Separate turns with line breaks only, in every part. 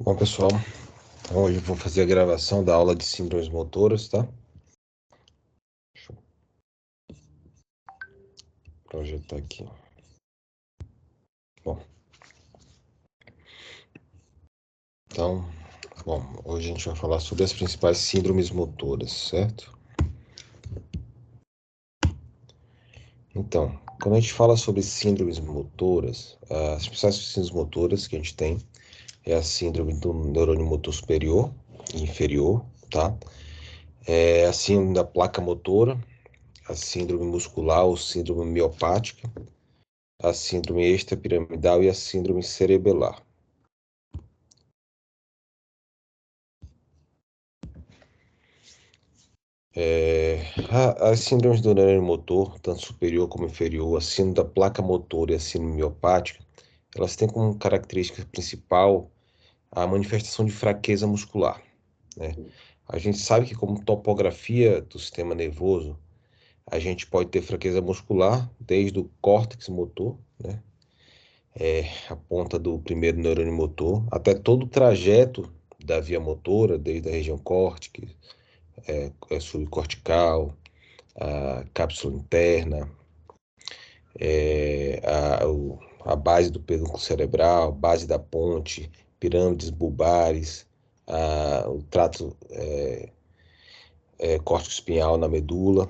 Bom, pessoal, então hoje eu vou fazer a gravação da aula de síndromes motoras, tá? Deixa eu projetar aqui. Bom, então, hoje a gente vai falar sobre as principais síndromes motoras, certo? Então, quando a gente fala sobre síndromes motoras, as principais síndromes motoras que a gente tem é a síndrome do neurônio motor superior e inferior, tá? É a síndrome da placa motora, a síndrome muscular ou síndrome miopática, a síndrome extrapiramidal e a síndrome cerebelar. As síndromes do neurônio motor, tanto superior como inferior, a síndrome da placa motora e a síndrome miopática, elas têm como característica principal a manifestação de fraqueza muscular, né? A gente sabe que como topografia do sistema nervoso, a gente pode ter fraqueza muscular desde o córtex motor, né? A ponta do primeiro neurônio motor, até todo o trajeto da via motora, desde a região córtex, subcortical, a cápsula interna, a base do pedúnculo cerebral, base da ponte, pirâmides bulbares, o trato córtico espinhal na medula,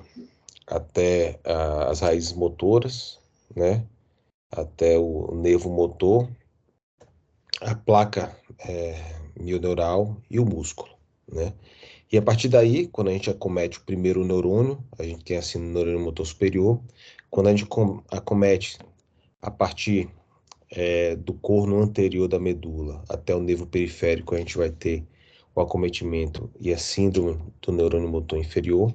até as raízes motoras, né? Até o nervo motor, a placa mioneural e o músculo, né? E a partir daí, quando a gente acomete o primeiro neurônio, a gente tem assim no neurônio motor superior. Quando a gente acomete a partir do corno anterior da medula até o nervo periférico, a gente vai ter o acometimento e a síndrome do neurônio motor inferior.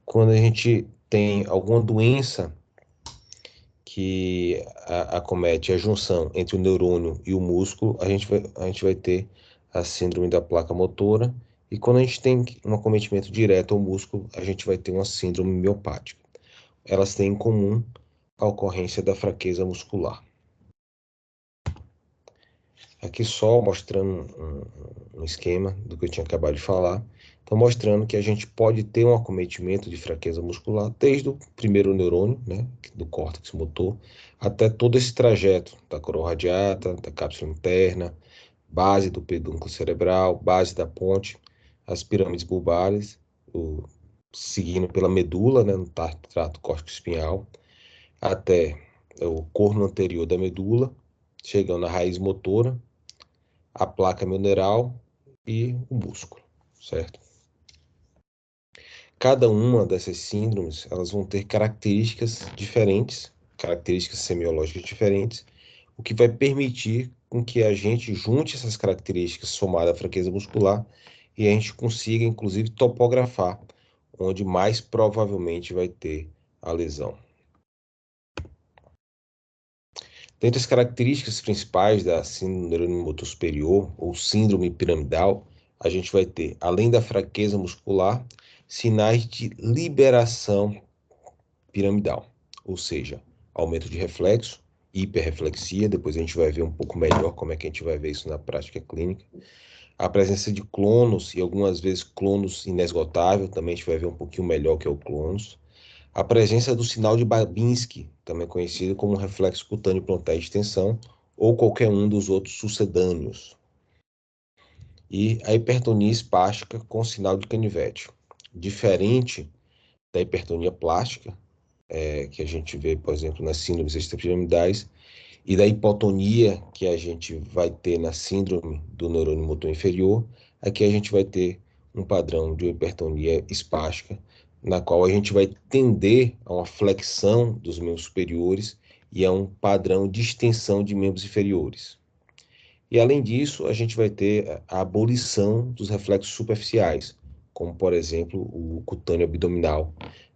Quando a gente tem alguma doença que acomete a junção entre o neurônio e o músculo, a gente vai ter a síndrome da placa motora. E quando a gente tem um acometimento direto ao músculo, a gente vai ter uma síndrome miopática. Elas têm em comum a ocorrência da fraqueza muscular. Aqui só mostrando um esquema do que eu tinha acabado de falar. Então, mostrando que a gente pode ter um acometimento de fraqueza muscular desde o primeiro neurônio, né, do córtex motor, até todo esse trajeto da coroa radiata, da cápsula interna, base do pedúnculo cerebral, base da ponte, as pirâmides bulbares, seguindo pela medula, né, no trato córtico espinhal, até o corno anterior da medula, chegando na raiz motora, a placa mineral e o músculo, certo? Cada uma dessas síndromes, elas vão ter características diferentes, características semiológicas diferentes, o que vai permitir com que a gente junte essas características somadas à fraqueza muscular e a gente consiga, inclusive, topografar onde mais provavelmente vai ter a lesão. Dentre as características principais da síndrome do neurônio motor superior, ou síndrome piramidal, a gente vai ter, além da fraqueza muscular, sinais de liberação piramidal, ou seja, aumento de reflexo, hiperreflexia, depois a gente vai ver um pouco melhor como é que a gente vai ver isso na prática clínica. A presença de clônus e algumas vezes clônus inesgotável, também a gente vai ver um pouquinho melhor o que é o clônus. A presença do sinal de Babinski, também conhecido como reflexo cutâneo plantar de tensão, ou qualquer um dos outros sucedâneos. E a hipertonia espástica com sinal de canivete. Diferente da hipertonia plástica, que a gente vê, por exemplo, nas síndromes extrapiramidais, e da hipotonia que a gente vai ter na síndrome do neurônio motor inferior, aqui a gente vai ter um padrão de hipertonia espástica, na qual a gente vai tender a uma flexão dos membros superiores e a um padrão de extensão de membros inferiores. E além disso, a gente vai ter a abolição dos reflexos superficiais, como por exemplo o cutâneo abdominal,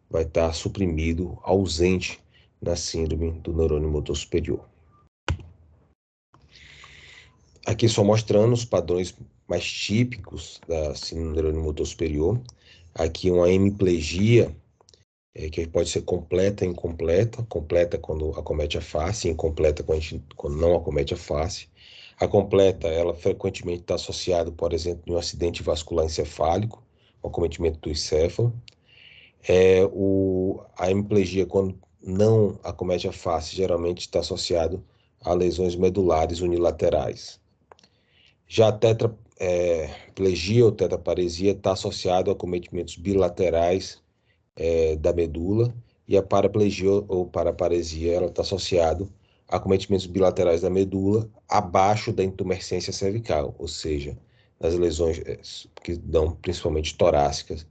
vai estar suprimido, ausente na síndrome do neurônio motor superior. Aqui só mostrando os padrões mais típicos da síndrome do neurônio motor superior. Aqui uma hemiplegia, que pode ser completa e incompleta. Completa quando acomete a face, incompleta quando não acomete a face. A completa, ela frequentemente está associada, por exemplo, em um acidente vascular encefálico, o acometimento do encéfalo. A hemiplegia, quando não acomete a face, geralmente está associado a lesões medulares unilaterais. Já a tetraplegia ou tetraparesia está associado a acometimentos bilaterais da medula, e a paraplegia ou paraparesia ela está associado a acometimentos bilaterais da medula abaixo da intumescência cervical, ou seja, nas lesões que dão principalmente torácicas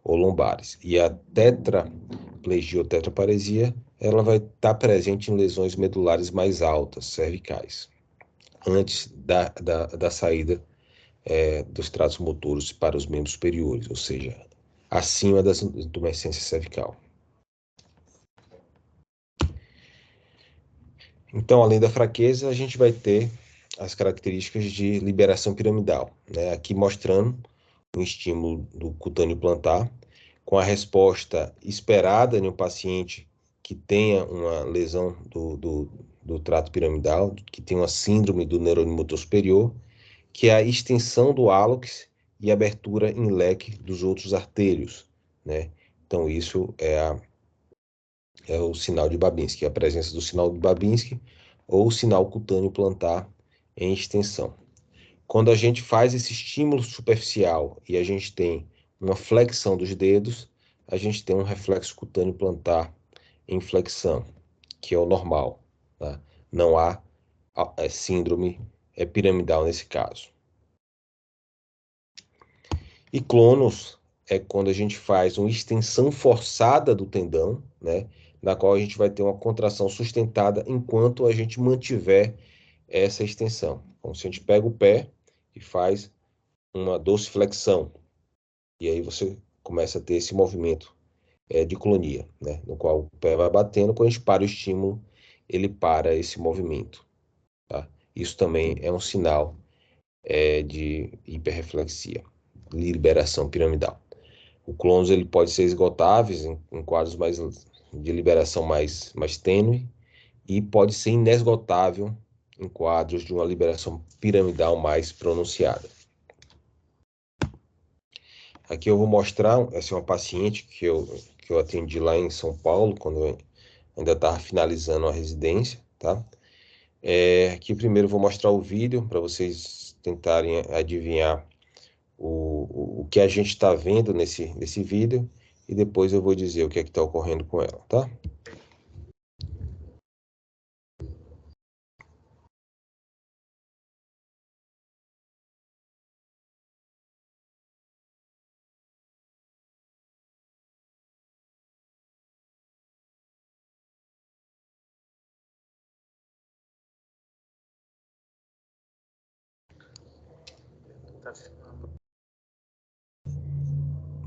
ou lombares. E a tetraplegia ou tetraparesia ela vai estar presente em lesões medulares mais altas, cervicais, antes da saída dos tratos motores para os membros superiores, ou seja, acima da intumescência cervical. Então, além da fraqueza, a gente vai ter as características de liberação piramidal, né? Aqui mostrando um estímulo do cutâneo plantar com a resposta esperada em um paciente que tenha uma lesão do trato piramidal, que tem uma síndrome do neurônio motor superior, que é a extensão do hálux e abertura em leque dos outros artérios, né? Então, isso é o sinal de Babinski, a presença do sinal de Babinski ou o sinal cutâneo plantar em extensão. Quando a gente faz esse estímulo superficial e a gente tem uma flexão dos dedos, a gente tem um reflexo cutâneo plantar em flexão, que é o normal, tá? Não há síndrome piramidal nesse caso. E clônus é quando a gente faz uma extensão forçada do tendão, né, na qual a gente vai ter uma contração sustentada enquanto a gente mantiver essa extensão. Então, se a gente pega o pé e faz uma dorsiflexão, e aí você começa a ter esse movimento de clonia, né, no qual o pé vai batendo, quando a gente para o estímulo, ele para esse movimento. Tá? Isso também é um sinal de hiperreflexia, liberação piramidal. O clônus ele pode ser esgotável em quadros de liberação mais tênue e pode ser inesgotável em quadros de uma liberação piramidal mais pronunciada. Aqui eu vou mostrar, essa é uma paciente que eu atendi lá em São Paulo, quando eu ainda estava finalizando a residência, tá? Aqui primeiro eu vou mostrar o vídeo para vocês tentarem adivinhar o que a gente está vendo nesse vídeo, e depois eu vou dizer o que é que está ocorrendo com ela, tá?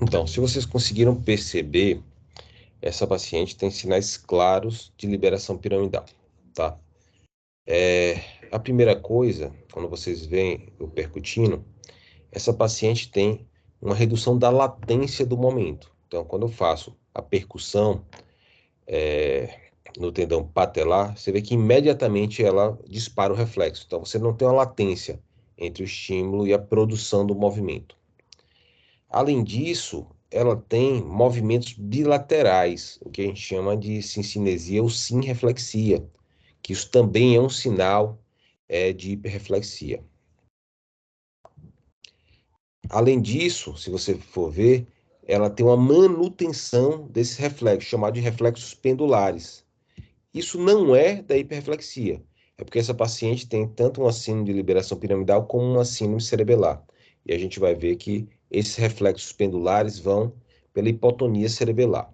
Então, se vocês conseguiram perceber, essa paciente tem sinais claros de liberação piramidal, tá? A primeira coisa, quando vocês veem eu percutindo, essa paciente tem uma redução da latência do momento. Então, quando eu faço a percussão no tendão patelar, você vê que imediatamente ela dispara o reflexo. Então, você não tem uma latência entre o estímulo e a produção do movimento. Além disso, ela tem movimentos bilaterais, o que a gente chama de sincinesia ou sinreflexia, que isso também é um sinal de hiperreflexia. Além disso, se você for ver, ela tem uma manutenção desses reflexos, chamado de reflexos pendulares. Isso não é da hiperreflexia, é porque essa paciente tem tanto uma síndrome de liberação piramidal como uma síndrome cerebelar. E a gente vai ver que esses reflexos pendulares vão pela hipotonia cerebelar,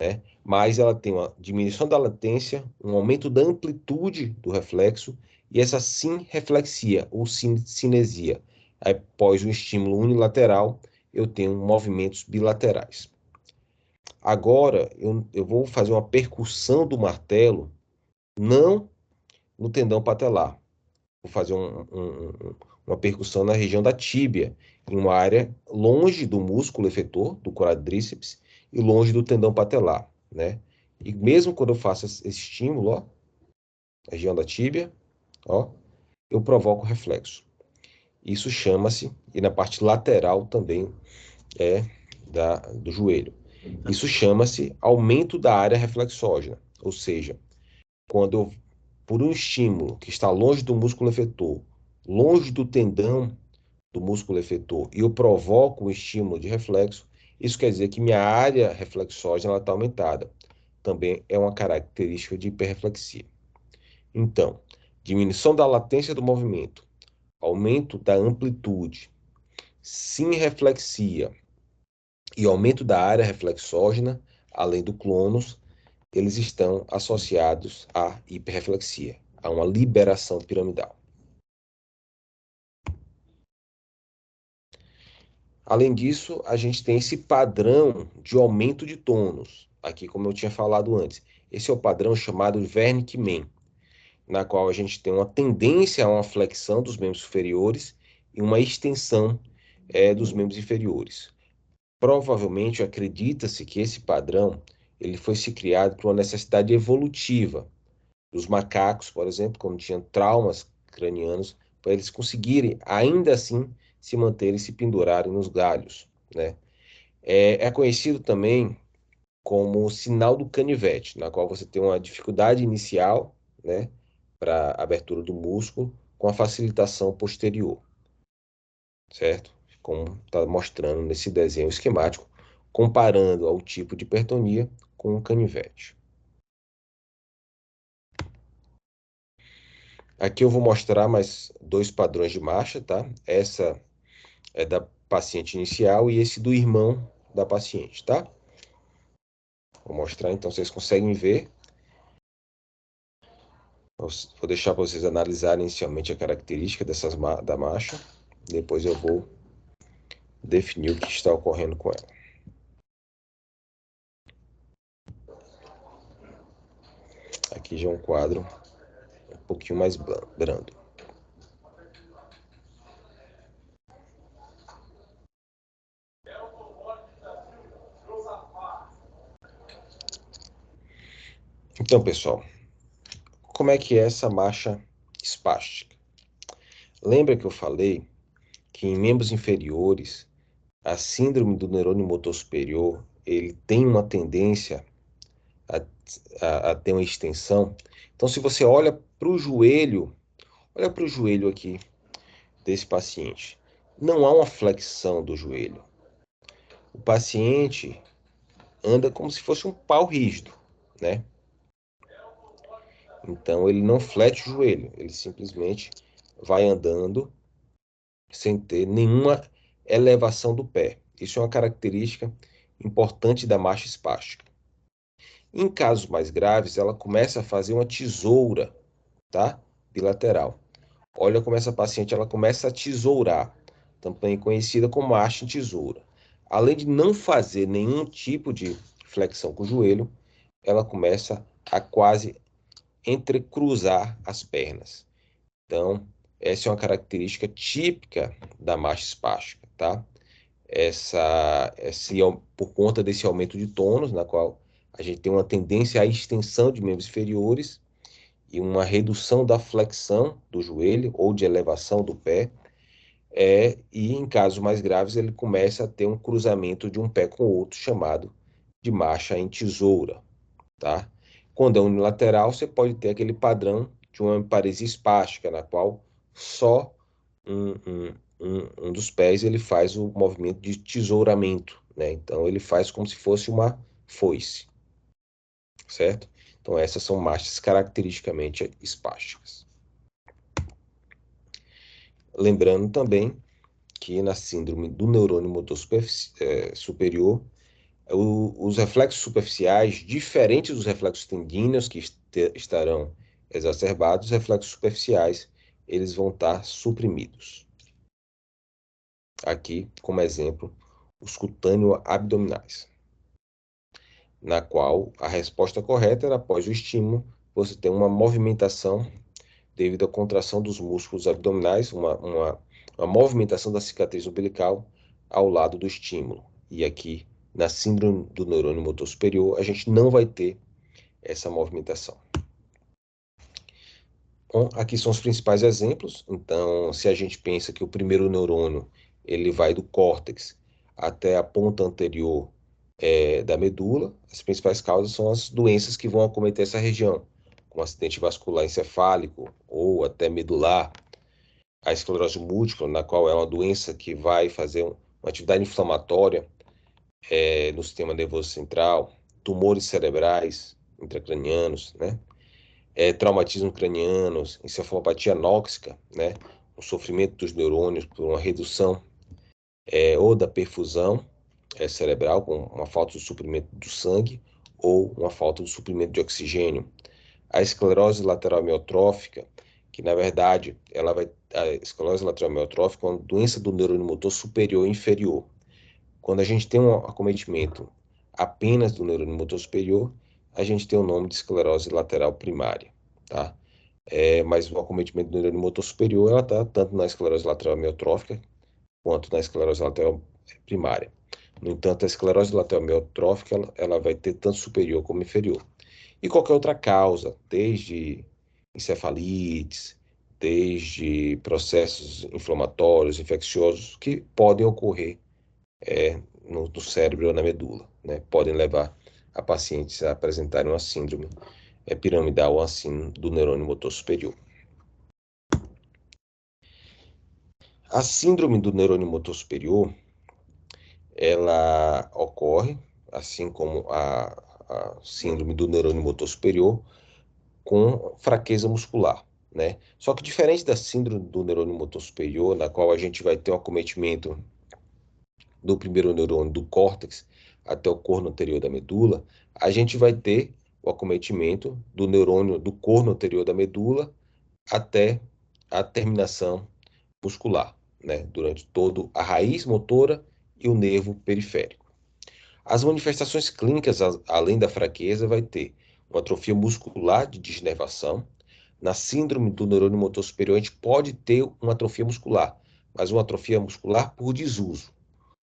né? Mas ela tem uma diminuição da latência, um aumento da amplitude do reflexo e essa sinreflexia ou cinesia. Após o estímulo unilateral, eu tenho movimentos bilaterais. Agora, eu vou fazer uma percussão do martelo, não no tendão patelar. Vou fazer uma percussão na região da tíbia, em uma área longe do músculo efetor, do quadríceps, e longe do tendão patelar, né? E mesmo quando eu faço esse estímulo, ó, região da tíbia, ó, eu provoco reflexo. Isso chama-se, e na parte lateral também do joelho. Isso chama-se aumento da área reflexógena, ou seja, quando eu, por um estímulo que está longe do músculo efetor, longe do tendão do músculo efetor, e eu provoco um estímulo de reflexo, isso quer dizer que minha área reflexógena está aumentada. Também é uma característica de hiperreflexia. Então, diminuição da latência do movimento, aumento da amplitude, simreflexia e aumento da área reflexógena, além do clônus, eles estão associados à hiperreflexia, a uma liberação piramidal. Além disso, a gente tem esse padrão de aumento de tônus, aqui como eu tinha falado antes. Esse é o padrão chamado Wernicke-Menn, na qual a gente tem uma tendência a uma flexão dos membros superiores e uma extensão dos membros inferiores. Provavelmente acredita-se que esse padrão ele foi se criado por uma necessidade evolutiva dos macacos, por exemplo, quando tinham traumas cranianos, para eles conseguirem ainda assim se manterem, se pendurarem nos galhos, né? É conhecido também como o sinal do canivete, na qual você tem uma dificuldade inicial, né, para abertura do músculo, com a facilitação posterior, certo? Como está mostrando nesse desenho esquemático, comparando ao tipo de hipertonia com o canivete. Aqui eu vou mostrar mais dois padrões de marcha, tá? Essa é da paciente inicial e esse do irmão da paciente, tá? Vou mostrar, então vocês conseguem ver. Vou deixar para vocês analisarem inicialmente a característica da marcha. Depois eu vou definir o que está ocorrendo com ela. Aqui já é um quadro um pouquinho mais brando. Então, pessoal, como é que é essa marcha espástica? Lembra que eu falei que em membros inferiores, a síndrome do neurônio motor superior, ele tem uma tendência a ter uma extensão. Então, se você olha para o joelho, olha para o joelho aqui desse paciente, não há uma flexão do joelho. O paciente anda como se fosse um pau rígido, né? Então, ele não flete o joelho, ele simplesmente vai andando sem ter nenhuma elevação do pé. Isso é uma característica importante da marcha espástica. Em casos mais graves, ela começa a fazer uma tesoura, tá? Bilateral. Olha como essa paciente ela começa a tesourar, também conhecida como marcha em tesoura. Além de não fazer nenhum tipo de flexão com o joelho, ela começa a quase entrecruzar as pernas. Então, essa é uma característica típica da marcha espástica, tá? Por conta desse aumento de tônus, na qual a gente tem uma tendência à extensão de membros inferiores e uma redução da flexão do joelho ou de elevação do pé, e em casos mais graves ele começa a ter um cruzamento de um pé com o outro, chamado de marcha em tesoura, tá? Quando é unilateral, você pode ter aquele padrão de uma paresia espástica, na qual só um, um, um dos pés ele faz o movimento de tesouramento, né? Então ele faz como se fosse uma foice, certo? Então essas são marchas caracteristicamente espásticas. Lembrando também que na síndrome do neurônio motor superior, os reflexos superficiais, diferentes dos reflexos tendíneos que estarão exacerbados, os reflexos superficiais, eles vão estar suprimidos. Aqui, como exemplo, os cutâneo-abdominais, na qual a resposta correta era após o estímulo, você tem uma movimentação devido à contração dos músculos abdominais, uma movimentação da cicatriz umbilical ao lado do estímulo. E aqui, na síndrome do neurônio motor superior, a gente não vai ter essa movimentação. Bom, aqui são os principais exemplos. Então, se a gente pensa que o primeiro neurônio ele vai do córtex até a ponta anterior da medula, as principais causas são as doenças que vão acometer essa região, como acidente vascular encefálico ou até medular, a esclerose múltipla, na qual é uma doença que vai fazer uma atividade inflamatória no sistema nervoso central, tumores cerebrais intracranianos, né? Traumatismo cranianos, encefalopatia anóxica, né? O sofrimento dos neurônios por uma redução ou da perfusão cerebral, com uma falta de suprimento do sangue ou uma falta de suprimento de oxigênio. A esclerose lateral amiotrófica, que na verdade a esclerose lateral amiotrófica é uma doença do neurônio motor superior e inferior. Quando a gente tem um acometimento apenas do neurônio motor superior, a gente tem o nome de esclerose lateral primária, tá? Mas o acometimento do neurônio motor superior, ela está tanto na esclerose lateral amiotrófica quanto na esclerose lateral primária. No entanto, a esclerose lateral amiotrófica, ela vai ter tanto superior como inferior. E qualquer outra causa, desde encefalites, desde processos inflamatórios, infecciosos, que podem ocorrer no cérebro ou na medula, né? Podem levar a pacientes a apresentarem uma síndrome piramidal ou uma síndrome do neurônio motor superior. A síndrome do neurônio motor superior, ela ocorre, assim como a síndrome do neurônio motor superior, com fraqueza muscular, né? Só que diferente da síndrome do neurônio motor superior, na qual a gente vai ter um acometimento do primeiro neurônio do córtex até o corno anterior da medula, a gente vai ter o acometimento do neurônio do corno anterior da medula até a terminação muscular, né? Durante toda a raiz motora e o nervo periférico. As manifestações clínicas, além da fraqueza, vai ter uma atrofia muscular de desnervação. Na síndrome do neurônio motor superior, a gente pode ter uma atrofia muscular, mas uma atrofia muscular por desuso.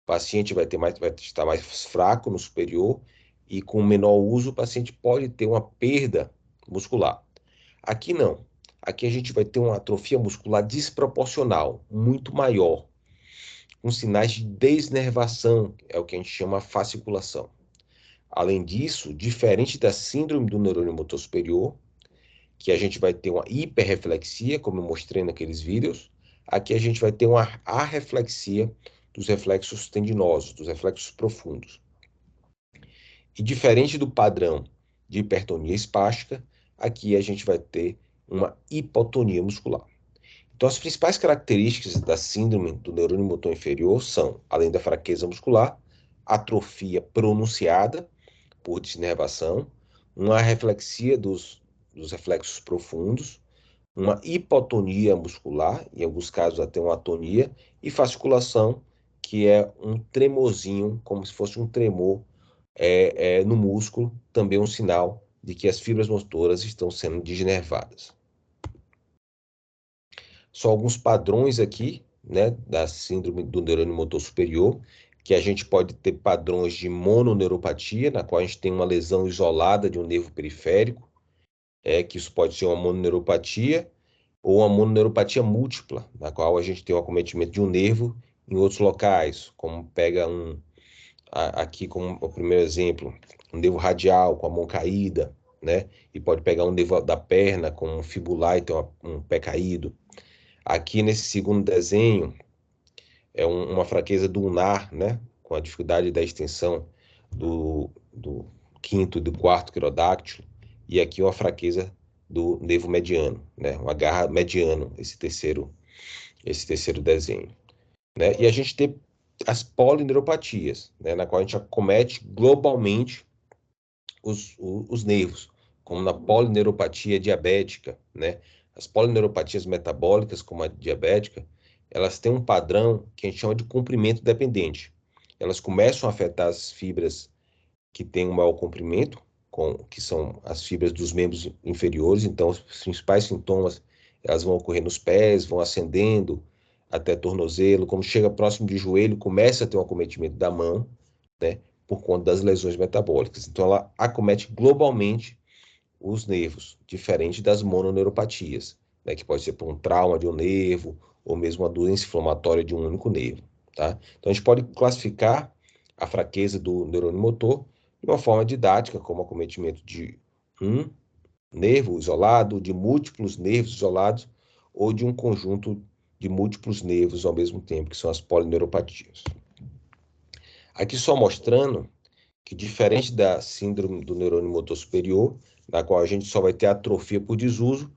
O paciente vai estar mais fraco no superior e com menor uso, o paciente pode ter uma perda muscular. Aqui não. Aqui a gente vai ter uma atrofia muscular desproporcional, muito maior, com sinais de desnervação, é o que a gente chama fasciculação. Além disso, diferente da síndrome do neurônio motor superior, que a gente vai ter uma hiperreflexia, como eu mostrei naqueles vídeos, aqui a gente vai ter uma arreflexia dos reflexos tendinosos, dos reflexos profundos. E diferente do padrão de hipertonia espástica, aqui a gente vai ter uma hipotonia muscular. Então, as principais características da síndrome do neurônio motor inferior são, além da fraqueza muscular, atrofia pronunciada por desnervação, uma reflexia dos reflexos profundos, uma hipotonia muscular, em alguns casos até uma atonia, e fasciculação, que é um tremorzinho, como se fosse um tremor no músculo, também um sinal de que as fibras motoras estão sendo desnervadas. Só alguns padrões aqui, né, da síndrome do neurônio motor superior, que a gente pode ter padrões de mononeuropatia, na qual a gente tem uma lesão isolada de um nervo periférico, que isso pode ser uma mononeuropatia, ou uma mononeuropatia múltipla, na qual a gente tem o acometimento de um nervo em outros locais, como pega aqui como o primeiro exemplo, um nervo radial com a mão caída, né? E pode pegar um nervo da perna com um fibular e ter um pé caído. Aqui nesse segundo desenho, é uma fraqueza do ulnar, né? Com a dificuldade da extensão do quinto e do quarto quirodáctilo. E aqui uma fraqueza do nervo mediano, né? Uma garra mediano, esse terceiro desenho. Né? E a gente tem as polineuropatias, né? Na qual a gente acomete globalmente os nervos, como na polineuropatia diabética, né? As polineuropatias metabólicas, como a diabética, elas têm um padrão que a gente chama de comprimento dependente. Elas começam a afetar as fibras que têm um maior comprimento, que são as fibras dos membros inferiores. Então, os principais sintomas, elas vão ocorrer nos pés, vão ascendendo até tornozelo. Quando chega próximo de joelho, começa a ter um acometimento da mão, né? Por conta das lesões metabólicas. Então, ela acomete globalmente os nervos, diferente das mononeuropatias, né, que pode ser por um trauma de um nervo ou mesmo uma doença inflamatória de um único nervo, tá? Então, a gente pode classificar a fraqueza do neurônio motor de uma forma didática, como acometimento de um nervo isolado, de múltiplos nervos isolados ou de um conjunto de múltiplos nervos ao mesmo tempo, que são as polineuropatias. Aqui só mostrando que, diferente da síndrome do neurônio motor superior, na qual a gente só vai ter atrofia por desuso,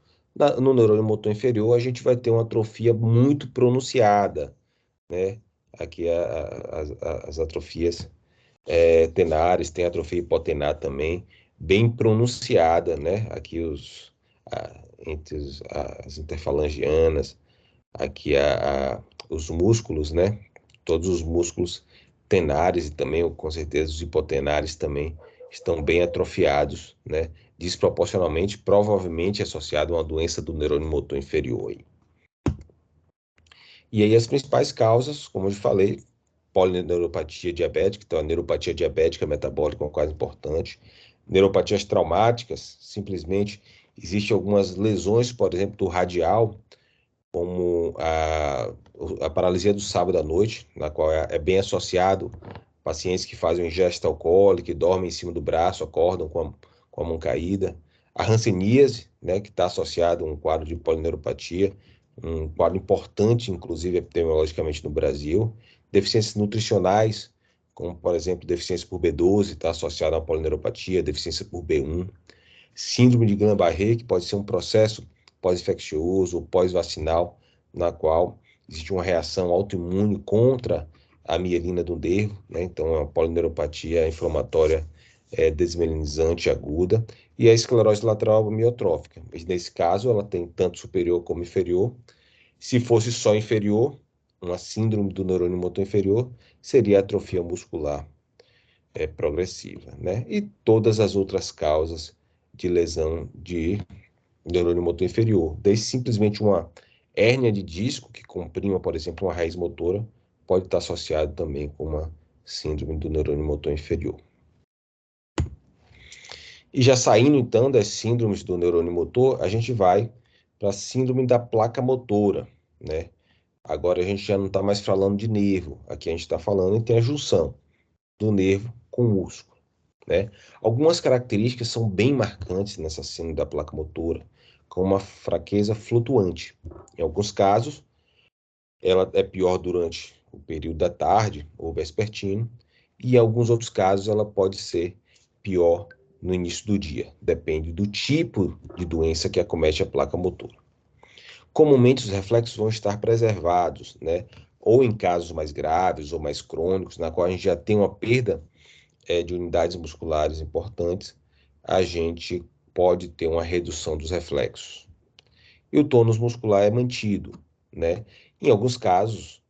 no neurônio motor inferior a gente vai ter uma atrofia muito pronunciada, né? Aqui as atrofias tenares, tem atrofia hipotenar também, bem pronunciada, né? Aqui entre as interfalangianas, aqui os músculos, né? Todos os músculos tenares e também, com certeza, os hipotenares também estão bem atrofiados, né? Desproporcionalmente, provavelmente associado a uma doença do neurônio motor inferior. E aí as principais causas, como eu falei, polineuropatia diabética, então a neuropatia diabética metabólica é uma coisa importante. Neuropatias traumáticas, simplesmente, existem algumas lesões, por exemplo, do radial, como a paralisia do sábado à noite, na qual é bem associado pacientes que fazem ingesta alcoólica, que dormem em cima do braço, acordam com a mão caída. A hanseníase, né, que está associado a um quadro de polineuropatia, um quadro importante, inclusive epidemiologicamente no Brasil. Deficiências nutricionais, como, por exemplo, deficiência por B12, está associada à polineuropatia, deficiência por B1. Síndrome de Guillain-Barré, que pode ser um processo pós-infeccioso ou pós-vacinal, na qual existe uma reação autoimune contra a mielina do nervo, né? Então, é uma polineuropatia inflamatória desmielinizante aguda, e a esclerose lateral amiotrófica. Mas, nesse caso, ela tem tanto superior como inferior. Se fosse só inferior, uma síndrome do neurônio motor inferior, seria a atrofia muscular progressiva, né? E todas as outras causas de lesão de neurônio motor inferior, desde simplesmente uma hérnia de disco que comprima, por exemplo, uma raiz motora, pode estar associado também com uma síndrome do neurônio motor inferior. E já saindo então das síndromes do neurônio motor, a gente vai para a síndrome da placa motora, né? Agora a gente já não está mais falando de nervo, aqui a gente está falando em ter a junção do nervo com o músculo, né? Algumas características são bem marcantes nessa síndrome da placa motora, como uma fraqueza flutuante. Em alguns casos, ela é pior durante o período da tarde ou vespertino, e em alguns outros casos ela pode ser pior no início do dia, depende do tipo de doença que acomete a placa motora. Comumente os reflexos vão estar preservados, né? Ou em casos mais graves ou mais crônicos, na qual a gente já tem uma perda de unidades musculares importantes, a gente pode ter uma redução dos reflexos. E o tônus muscular é mantido, né? Em alguns casos,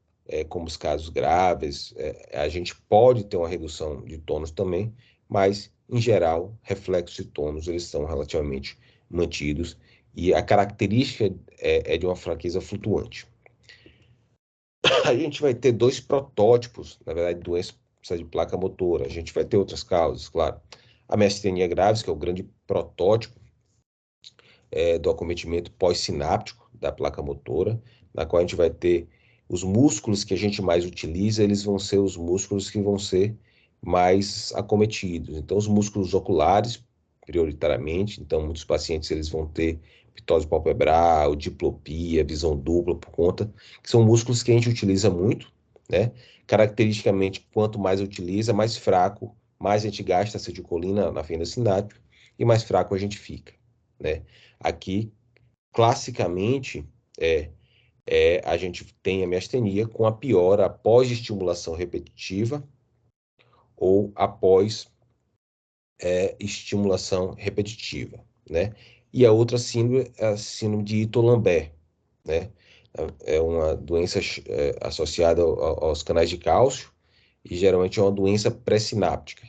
como os casos graves, a gente pode ter uma redução de tônus também, mas, em geral, reflexos e tônus, eles são relativamente mantidos, e a característica é de uma fraqueza flutuante. A gente vai ter dois protótipos, na verdade, de doença de placa motora. A gente vai ter outras causas, claro. A miastenia graves, que é o grande protótipo do acometimento pós-sináptico da placa motora, na qual a gente vai ter os músculos que a gente mais utiliza, eles vão ser os músculos que vão ser mais acometidos. Então, os músculos oculares, prioritariamente, então muitos pacientes eles vão ter ptose palpebral, diplopia, visão dupla, por conta que são músculos que a gente utiliza muito, né? Caracteristicamente, quanto mais utiliza, mais fraco, mais a gente gasta acetilcolina na fenda sináptica e mais fraco a gente fica, né? Aqui, classicamente, a gente tem a miastenia com a piora após estimulação repetitiva ou após estimulação repetitiva, né? E a outra síndrome é a síndrome de Ito-Lambert, né? É uma doença associada aos canais de cálcio e geralmente é uma doença pré-sináptica.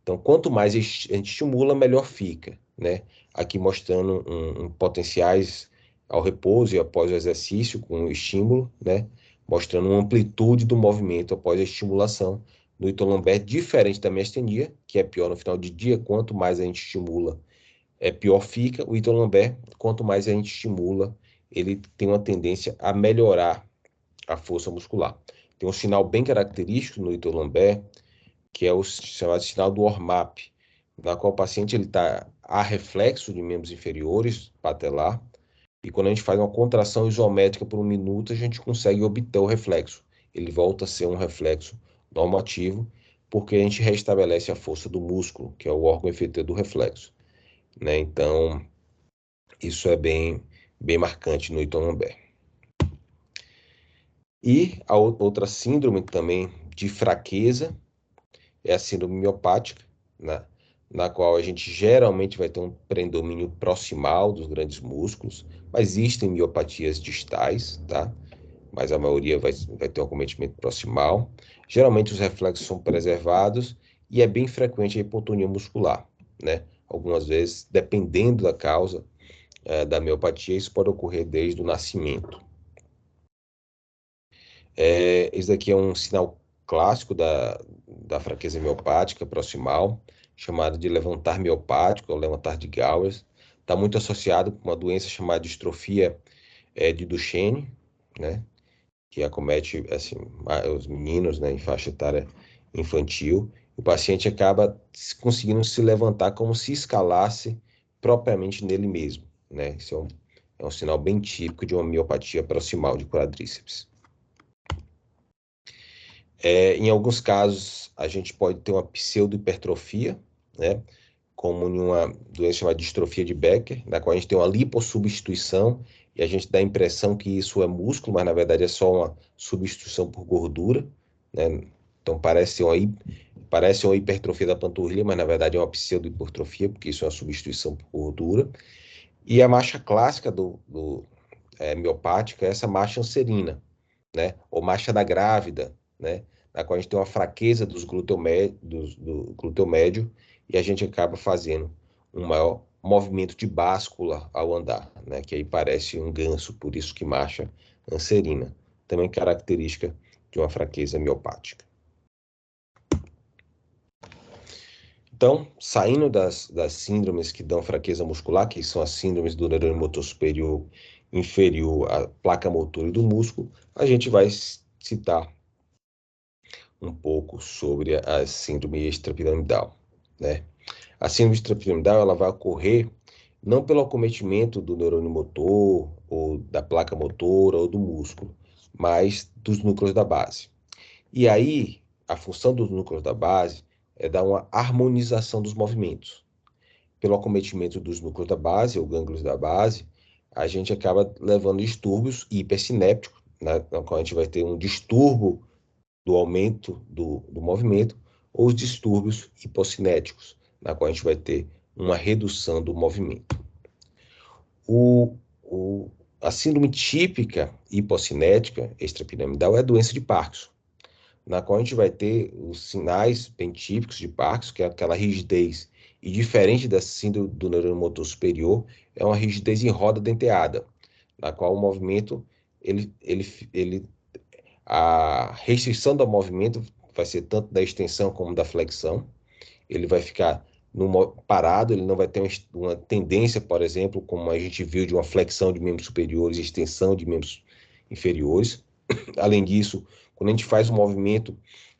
Então, quanto mais a gente estimula, melhor fica, né? Aqui mostrando potenciais ao repouso e após o exercício com o estímulo, né? Mostrando uma amplitude do movimento após a estimulação do Ito-Lambert, diferente da miastenia, que é pior no final de dia, quanto mais a gente estimula, pior fica. O Ito-Lambert, quanto mais a gente estimula ele tem uma tendência a melhorar a força muscular. Tem um sinal bem característico no Heitor Lambert, que é o chamado sinal do ORMAP, na qual o paciente está a reflexo de membros inferiores, patelar, e quando a gente faz uma contração isométrica por 1 minuto, a gente consegue obter o reflexo. Ele volta a ser um reflexo normativo, porque a gente restabelece a força do músculo, que é o órgão efetor do reflexo, né? Então, isso é bem marcante no Heitor Lambert. E a outra síndrome também de fraqueza é a síndrome miopática, né? Na qual a gente geralmente vai ter um predomínio proximal dos grandes músculos, mas existem miopatias distais, tá? Mas a maioria vai ter um acometimento proximal. Geralmente os reflexos são preservados e é bem frequente a hipotonia muscular, né? Algumas vezes, dependendo da causa da miopatia, isso pode ocorrer desde o nascimento. Esse daqui é um sinal clássico da fraqueza miopática proximal, chamado de levantar miopático ou levantar de Gowers. Está muito associado com uma doença chamada distrofia de Duchenne, né? Que acomete assim, os meninos, né, em faixa etária infantil. O paciente acaba conseguindo se levantar como se escalasse propriamente nele mesmo, né? Isso é um sinal bem típico de uma miopatia proximal de quadríceps. Em alguns casos, a gente pode ter uma pseudohipertrofia, né? Como em uma doença chamada distrofia de Becker, na qual a gente tem uma lipossubstituição e a gente dá a impressão que isso é músculo, mas na verdade é só uma substituição por gordura, né? Então parece uma hipertrofia da panturrilha, mas na verdade é uma pseudohipertrofia, porque isso é uma substituição por gordura. E a marcha clássica miopática é essa marcha anserina, né? Ou marcha da grávida, né? Na qual a gente tem uma fraqueza do glúteo médio e a gente acaba fazendo um maior movimento de báscula ao andar, né? Que aí parece um ganso, por isso que marcha anserina. Também característica de uma fraqueza miopática. Então, saindo das síndromes que dão fraqueza muscular, que são as síndromes do neurônio motor superior, inferior, à placa motora e do músculo, a gente vai citar um pouco sobre a síndrome extrapiramidal, né? A síndrome extrapiramidal ela vai ocorrer não pelo acometimento do neurônio motor, ou da placa motora, ou do músculo, mas dos núcleos da base. E aí, a função dos núcleos da base é dar uma harmonização dos movimentos. Pelo acometimento dos núcleos da base, ou gânglios da base, a gente acaba levando distúrbios hipercinéticos, né, na qual a gente vai ter um distúrbio do aumento do movimento, ou os distúrbios hipocinéticos, na qual a gente vai ter uma redução do movimento. A síndrome típica hipocinética extrapiramidal é a doença de Parkinson, na qual a gente vai ter os sinais bem típicos de Parkinson, que é aquela rigidez, e diferente da síndrome do neurônio motor superior, é uma rigidez em roda denteada, na qual o movimento, a restrição do movimento vai ser tanto da extensão como da flexão, ele vai ficar parado, ele não vai ter uma tendência, por exemplo, como a gente viu de uma flexão de membros superiores e extensão de membros inferiores. Além disso, quando a gente faz um movimento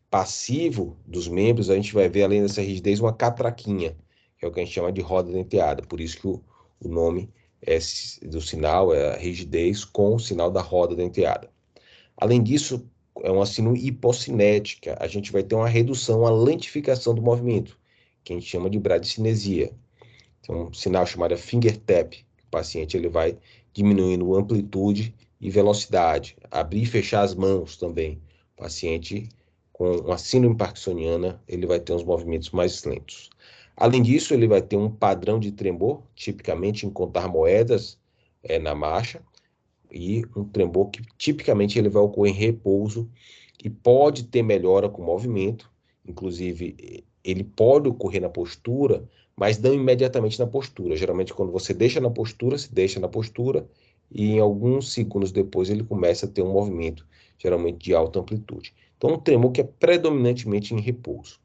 passivo dos membros, a gente vai ver, além dessa rigidez, uma catraquinha, que é o que a gente chama de roda denteada. Por isso que o nome do sinal é a rigidez com o sinal da roda denteada. Além disso, é uma síndrome hipocinética. A gente vai ter uma redução, uma lentificação do movimento, que a gente chama de bradicinesia. Tem um sinal chamado finger tap. O paciente ele vai diminuindo amplitude e velocidade. Abrir e fechar as mãos também. O paciente com uma síndrome parkinsoniana, ele vai ter uns movimentos mais lentos. Além disso, ele vai ter um padrão de tremor, tipicamente em contar moedas na marcha, e um tremor que tipicamente ele vai ocorrer em repouso e pode ter melhora com o movimento, inclusive ele pode ocorrer na postura, mas não imediatamente na postura. Geralmente quando você deixa na postura, se deixa na postura e em alguns segundos depois ele começa a ter um movimento, geralmente de alta amplitude. Então um tremor que é predominantemente em repouso.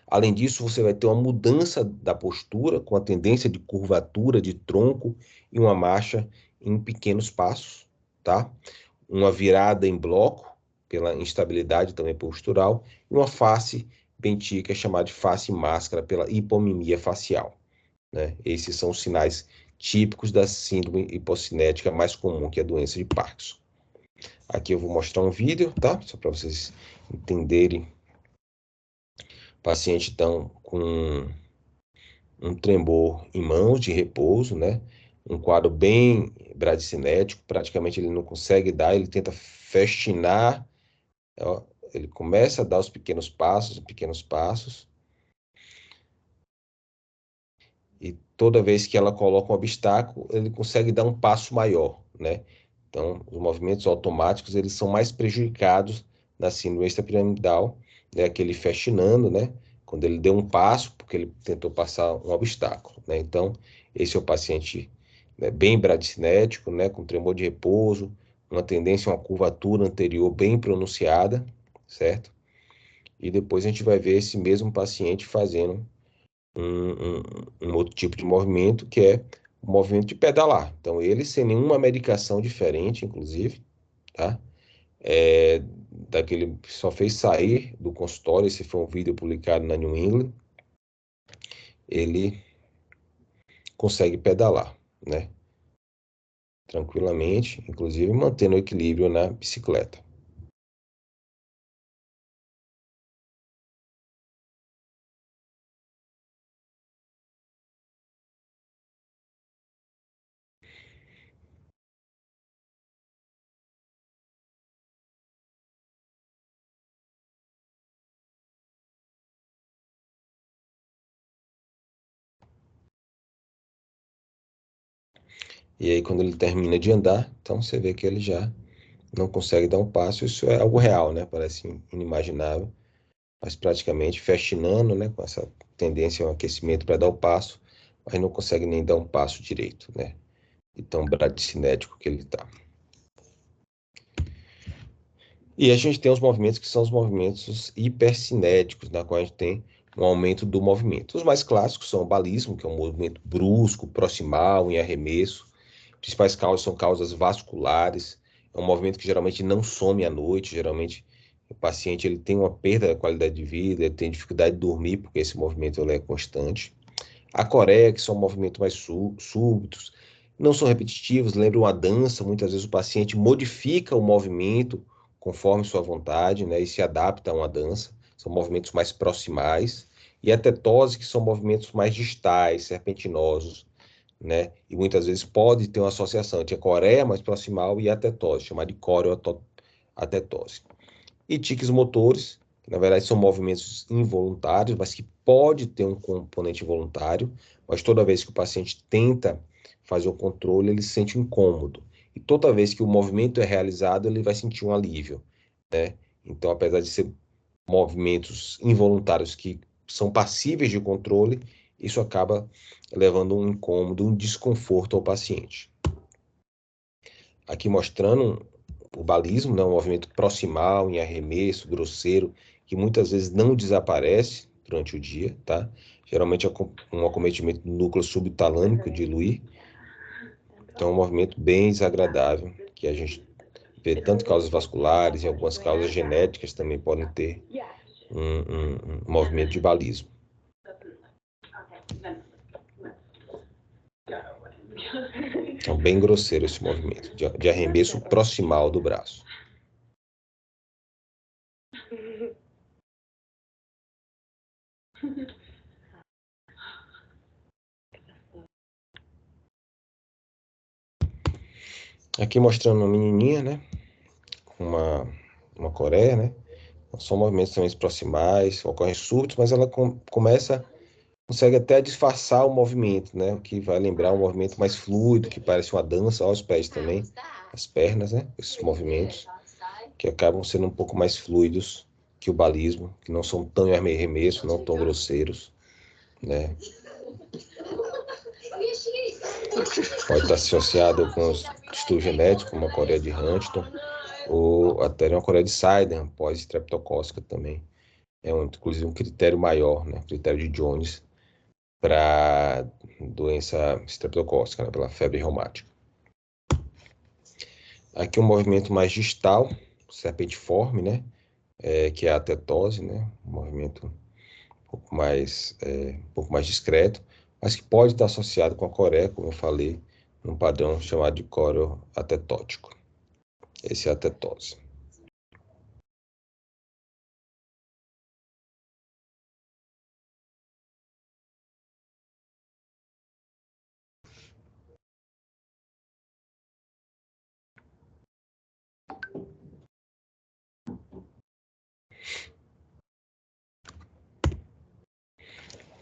Além disso, você vai ter uma mudança da postura, com a tendência de curvatura de tronco e uma marcha em pequenos passos, tá? Uma virada em bloco, pela instabilidade também postural, e uma face bentica chamada de face máscara pela hipomimia facial, né? Esses são os sinais típicos da síndrome hipocinética mais comum, que é a doença de Parkinson. Aqui eu vou mostrar um vídeo, tá? Só para vocês entenderem. O paciente então com um tremor em mãos de repouso, né? Um quadro bem bradicinético, praticamente ele não consegue dar, ele tenta festinar, ó, ele começa a dar os pequenos passos, e toda vez que ela coloca um obstáculo, ele consegue dar um passo maior, né? Então, os movimentos automáticos, eles são mais prejudicados na síndrome extrapiramidal, né? Aquele festinando, né? Quando ele deu um passo, porque ele tentou passar um obstáculo, né? Então, esse é o paciente, né, bem bradicinético, né? Com tremor de repouso, uma tendência a uma curvatura anterior bem pronunciada, certo? E depois a gente vai ver esse mesmo paciente fazendo um outro tipo de movimento, que é o movimento de pedalar. Então, ele sem nenhuma medicação diferente, inclusive, tá? Daquele que só fez sair do consultório, esse foi um vídeo publicado na New England, ele consegue pedalar, né? Tranquilamente, inclusive mantendo o equilíbrio na bicicleta. E aí, quando ele termina de andar, então você vê que ele já não consegue dar um passo. Isso é algo real, né? Parece inimaginável, mas praticamente festinando, né? Com essa tendência ao aquecimento para dar o passo, mas não consegue nem dar um passo direito, né? E tão bradicinético que ele está. E a gente tem os movimentos que são os movimentos hipercinéticos, na qual a gente tem um aumento do movimento. Os mais clássicos são o balismo, que é um movimento brusco, proximal, em arremesso. Principais causas são causas vasculares. É um movimento que geralmente não some à noite. Geralmente o paciente ele tem uma perda da qualidade de vida, ele tem dificuldade de dormir porque esse movimento ele é constante. A coreia, que são movimentos mais súbitos, não são repetitivos, lembram uma dança. Muitas vezes o paciente modifica o movimento conforme sua vontade, né, e se adapta a uma dança. São movimentos mais proximais. E a tetose, que são movimentos mais distais, serpentinosos, né? E muitas vezes pode ter uma associação entre a coreia mais proximal e a tetose, chamada de coreoatetose. E tiques motores, que na verdade são movimentos involuntários, mas que pode ter um componente voluntário, mas toda vez que o paciente tenta fazer o controle, ele sente um incômodo. E toda vez que o movimento é realizado, ele vai sentir um alívio, né? Então, apesar de ser movimentos involuntários que são passíveis de controle, isso acaba levando um incômodo, um desconforto ao paciente. Aqui mostrando o balismo, né, um movimento proximal, em arremesso, grosseiro, que muitas vezes não desaparece durante o dia, tá? Geralmente é um acometimento do núcleo subtalâmico de Lewy. Então é um movimento bem desagradável, que a gente vê tanto causas vasculares, e algumas causas genéticas também podem ter um movimento de balismo. Então, bem grosseiro esse movimento, de arremesso proximal do braço. Aqui mostrando uma menininha, né, com uma coreia, né. São movimentos também proximais, ocorrem súbitos, mas ela consegue até disfarçar o movimento, né, o que vai lembrar um movimento mais fluido, que parece uma dança, aos pés também, as pernas, né, esses movimentos, que acabam sendo um pouco mais fluidos que o balismo, que não são tão arremesso, não tão grosseiros, né. Pode estar associado com os distúrbios genéticos, como a coreia de Huntington, ou até uma coreia de Sydenham, pós-estreptocócica também. É inclusive um critério maior, né, critério de Jones, para doença estreptocócica, né, pela febre reumática. Aqui um movimento mais distal, serpentiforme, né? Que é a tetose, né? Um movimento um pouco mais discreto, mas que pode estar associado com a coreia, como eu falei, num padrão chamado de córeo atetótico. Esse é a tetose.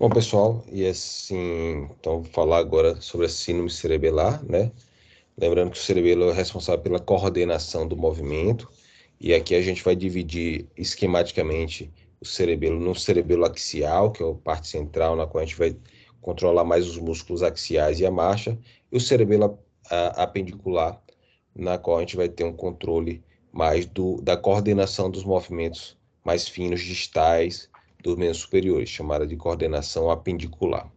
Bom, pessoal, e assim, então vou falar agora sobre a síndrome cerebelar, né? Lembrando que o cerebelo é responsável pela coordenação do movimento, e aqui a gente vai dividir esquematicamente o cerebelo no cerebelo axial, que é a parte central, na qual a gente vai controlar mais os músculos axiais e a marcha, e o cerebelo apendicular, na qual a gente vai ter um controle mais da coordenação dos movimentos mais finos distais dos membros superiores, chamada de coordenação apendicular.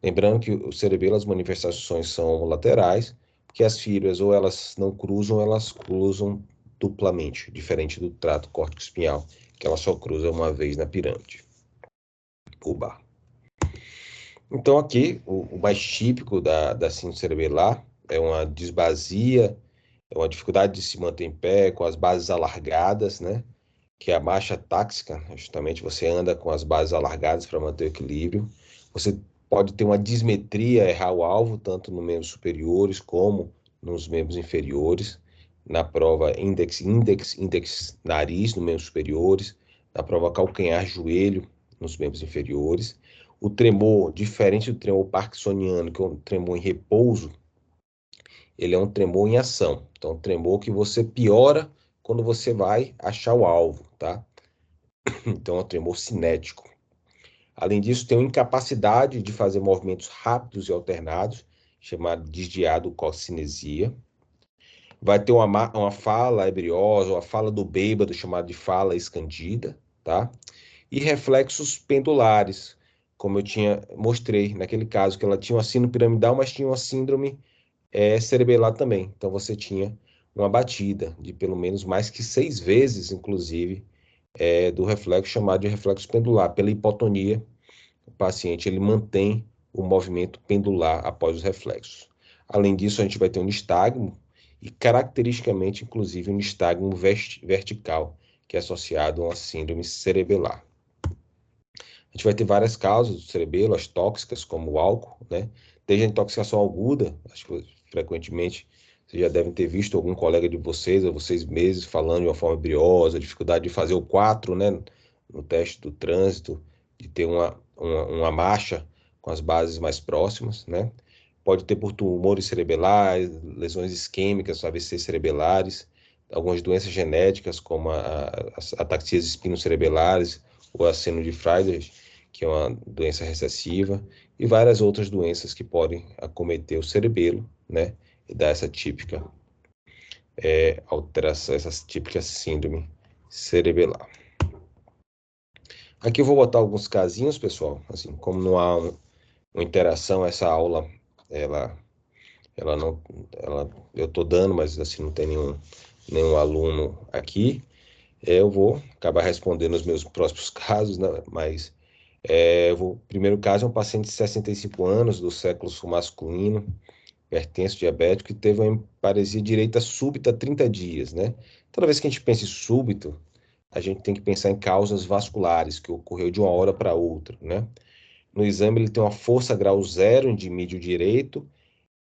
Lembrando que o cerebelo, as manifestações são laterais, porque as fibras ou elas não cruzam, elas cruzam duplamente, diferente do trato córtico-espinhal, que ela só cruza uma vez na pirâmide pubar. Então aqui, o mais típico da síndrome cerebelar é uma disbasia, é uma dificuldade de se manter em pé, com as bases alargadas, né? Que é a marcha táxica, justamente você anda com as bases alargadas para manter o equilíbrio. Você pode ter uma dismetria, errar o alvo, tanto nos membros superiores como nos membros inferiores. Na prova índex, nariz, nos membros superiores. Na prova calcanhar, joelho, nos membros inferiores. O tremor, diferente do tremor parkinsoniano, que é um tremor em repouso, ele é um tremor em ação. Então, um tremor que você piora quando você vai achar o alvo, tá? Então, é um tremor cinético. Além disso, tem uma incapacidade de fazer movimentos rápidos e alternados, chamado desviado cocinesia. Vai ter uma fala ebriosa, uma fala do bêbado, chamada de fala escandida, tá? E reflexos pendulares, como eu mostrei naquele caso, que ela tinha uma síndrome piramidal, mas tinha uma síndrome cerebelar também. Então, você tinha uma batida de pelo menos mais que 6 vezes, inclusive, do reflexo chamado de reflexo pendular, pela hipotonia. O paciente ele mantém o movimento pendular após os reflexos. Além disso, a gente vai ter um nistagmo e, caracteristicamente, inclusive, um nistagmo vertical, que é associado a uma síndrome cerebelar. A gente vai ter várias causas do cerebelo, as tóxicas, como o álcool, né? Desde a intoxicação aguda, acho que frequentemente vocês já devem ter visto algum colega de vocês, ou vocês mesmos, falando de uma forma briosa, dificuldade de fazer o 4, né? No teste do trânsito, de ter uma marcha com as bases mais próximas, né? Pode ter por tumores cerebelares, lesões isquêmicas, AVC cerebelares, algumas doenças genéticas, como as ataxias espinocerebelares ou a síndrome de Friedreich, que é uma doença recessiva, e várias outras doenças que podem acometer o cerebelo, né? E dar essa típica alteração, essa típica síndrome cerebelar. Aqui eu vou botar alguns casinhos, pessoal, assim, como não há uma interação, essa aula, ela, ela não, eu estou dando, mas assim, não tem nenhum aluno aqui, eu vou acabar respondendo os meus próximos casos, né? Mas o primeiro caso é um paciente de 65 anos, do sexo masculino, hipertenso, diabético, que teve uma paresia direita súbita há 30 dias, né? Toda vez que a gente pensa em súbito, a gente tem que pensar em causas vasculares, que ocorreu de uma hora para outra, né? No exame, ele tem uma força grau zero em mídio direito,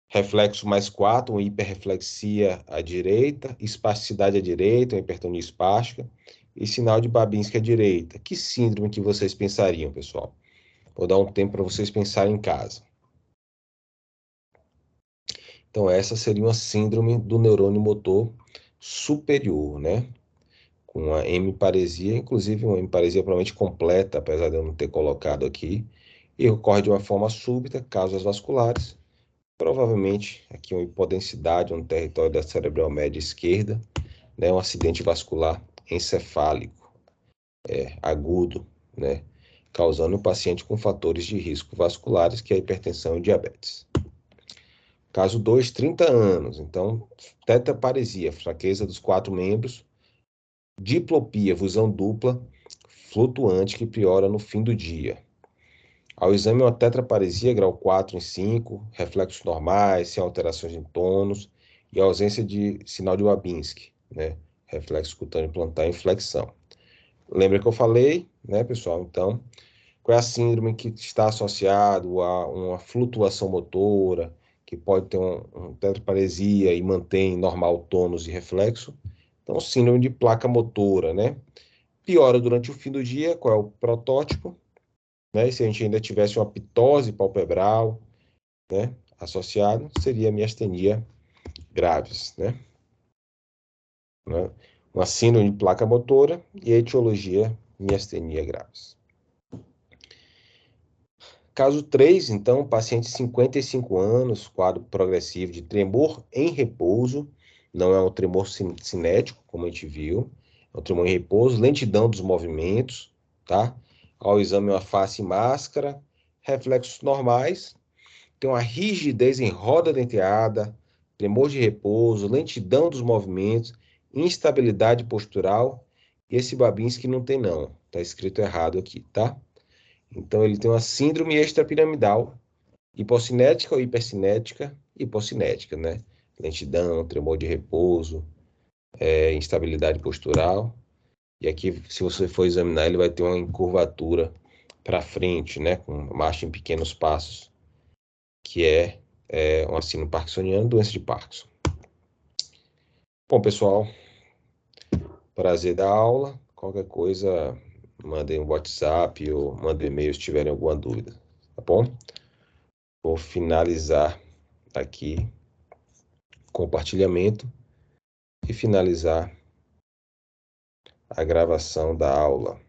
reflexo mais 4, uma hiperreflexia à direita, espasticidade à direita, uma hipertonia espástica, e sinal de Babinski à direita. Que síndrome que vocês pensariam, pessoal? Vou dar um tempo para vocês pensarem em casa. Então, essa seria uma síndrome do neurônio motor superior, né? Com uma hemiparesia, inclusive uma hemiparesia provavelmente completa, apesar de eu não ter colocado aqui, e ocorre de uma forma súbita, causas vasculares, provavelmente aqui uma hipodensidade no território da cerebral média esquerda, né? Um acidente vascular encefálico, agudo, né? Causando o paciente com fatores de risco vasculares, que é a hipertensão e diabetes. Caso 2, 30 anos. Então, tetraparesia, fraqueza dos 4 membros, diplopia, fusão dupla, flutuante que piora no fim do dia. Ao exame, uma tetraparesia, grau 4 em 5, reflexos normais, sem alterações em tônus e ausência de sinal de Babinski, né? Reflexo cutâneo plantar em flexão. Lembra que eu falei, né, pessoal? Então, qual é a síndrome que está associado a uma flutuação motora, que pode ter uma tetraparesia e mantém normal tônus e reflexo? Então, síndrome de placa motora, né? Piora durante o fim do dia, qual é o protótipo? Né? Se a gente ainda tivesse uma pitose palpebral, né, associado, seria miastenia graves, né? Uma síndrome de placa motora e a etiologia miastenia graves. Caso 3, então, paciente de 55 anos, quadro progressivo de tremor em repouso, não é um tremor cinético, como a gente viu, é um tremor em repouso, lentidão dos movimentos, tá? Ao exame, uma face e máscara, reflexos normais, tem uma rigidez em roda denteada, tremor de repouso, lentidão dos movimentos, instabilidade postural, e esse Babinski não tem não, tá escrito errado aqui, tá? Então, ele tem uma síndrome extrapiramidal, hipocinética ou hipercinética, hipocinética, né? Lentidão, tremor de repouso, instabilidade postural. E aqui, se você for examinar, ele vai ter uma encurvatura para frente, né? Com marcha em pequenos passos, que é uma síndrome parkinsoniana, doença de Parkinson. Bom, pessoal, prazer da aula. Qualquer coisa, mandem um WhatsApp ou mandem um e-mail se tiverem alguma dúvida, tá bom? Vou finalizar aqui compartilhamento e finalizar a gravação da aula.